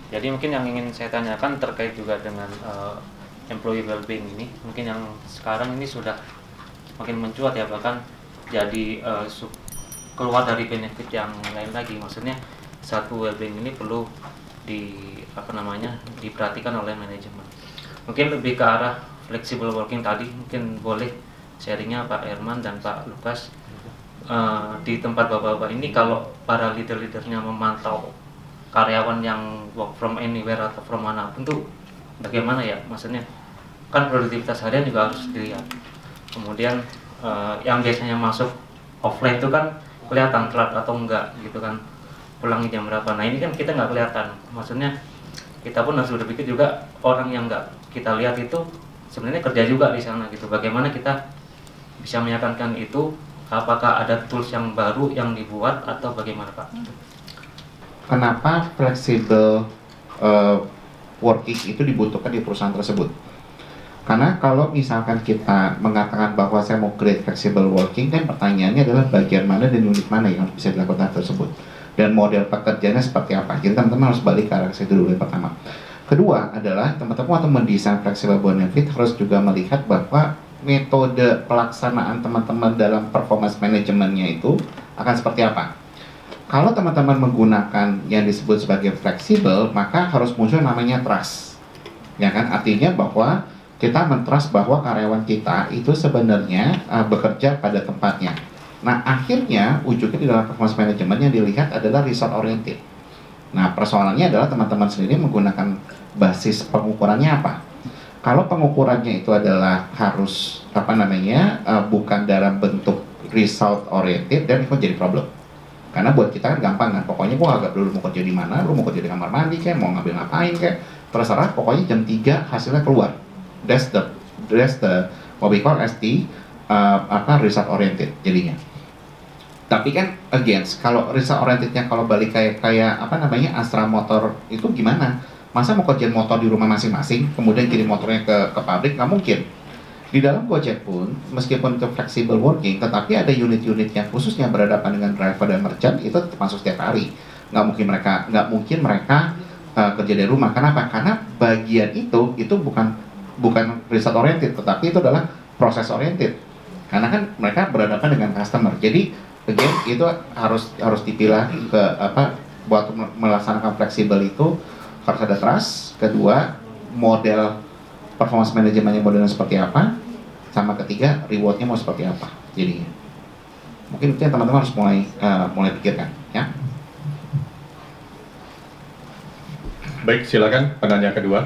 Jadi mungkin yang ingin saya tanyakan terkait juga dengan employee well-being ini, mungkin yang sekarang ini sudah makin mencuat ya, bahkan jadi keluar dari benefit yang lain lagi. Maksudnya satu well-being ini perlu diperhatikan oleh manajemen. Mungkin lebih ke arah flexible working tadi, mungkin boleh sharingnya Pak Herman dan Pak Lukas. Di tempat bapak-bapak ini, kalau para leader-leadernya memantau karyawan yang work from anywhere atau from mana pun tuh bagaimana ya, maksudnya kan produktivitas harian juga harus dilihat. Kemudian yang biasanya masuk offline itu kan kelihatan telat atau enggak gitu kan, pulangnya jam berapa. Nah ini kan kita nggak kelihatan, maksudnya kita pun harus berpikir juga orang yang nggak kita lihat itu sebenarnya kerja juga di sana gitu. Bagaimana kita bisa meyakinkan itu? Apakah ada tools yang baru yang dibuat atau bagaimana Pak? Kenapa flexible working itu dibutuhkan di perusahaan tersebut? Karena kalau misalkan kita mengatakan bahwa saya mau create flexible working, kan pertanyaannya adalah bagian mana dan unit mana yang bisa dilakukan tersebut, dan model pekerjaannya seperti apa. Jadi teman-teman harus balik ke arah situ dulu yang pertama. Kedua adalah teman-teman waktu mendesain flexible benefit harus juga melihat bahwa metode pelaksanaan teman-teman dalam performance manajemennya itu akan seperti apa. Kalau teman-teman menggunakan yang disebut sebagai fleksibel, maka harus muncul namanya trust, ya kan? Artinya bahwa kita mentrust bahwa karyawan kita itu sebenarnya bekerja pada tempatnya. Nah, akhirnya ujungnya di dalam performance management yang dilihat adalah result oriented. Nah, persoalannya adalah teman-teman sendiri menggunakan basis pengukurannya apa. Kalau pengukurannya itu adalah harus bukan dalam bentuk result oriented, dan itu jadi problem. Karena buat kita kan gampang kan, pokoknya gua agak dulu mau kerja di mana, lu mau kerja di kamar mandi kayak, mau ngambil ngapain kayak, terserah, pokoknya jam 3 hasilnya keluar. That's the what we call as the result oriented jadinya. Tapi kan again, kalau result orientednya kalau balik kayak Astra Motor itu gimana? Masa mau kerjain motor di rumah masing-masing, kemudian kirim motornya ke pabrik? Nggak mungkin. Di dalam Gojek pun, meskipun itu flexible working, tetapi ada unit-unit yang khususnya berhadapan dengan driver dan merchant, itu tetap masuk setiap hari. Nggak mungkin mereka kerja dari rumah. Kenapa? Karena bagian itu bukan result oriented, tetapi itu adalah proses oriented. Karena kan mereka berhadapan dengan customer. Jadi again, itu harus dipilah ke buat melaksanakan fleksibel itu harus ada trust. Kedua, model performance manajemennya modelnya seperti apa. Sama ketiga, rewardnya mau seperti apa. Jadi mungkin itu yang teman-teman harus mulai pikirkan ya. Baik, silakan penanya kedua.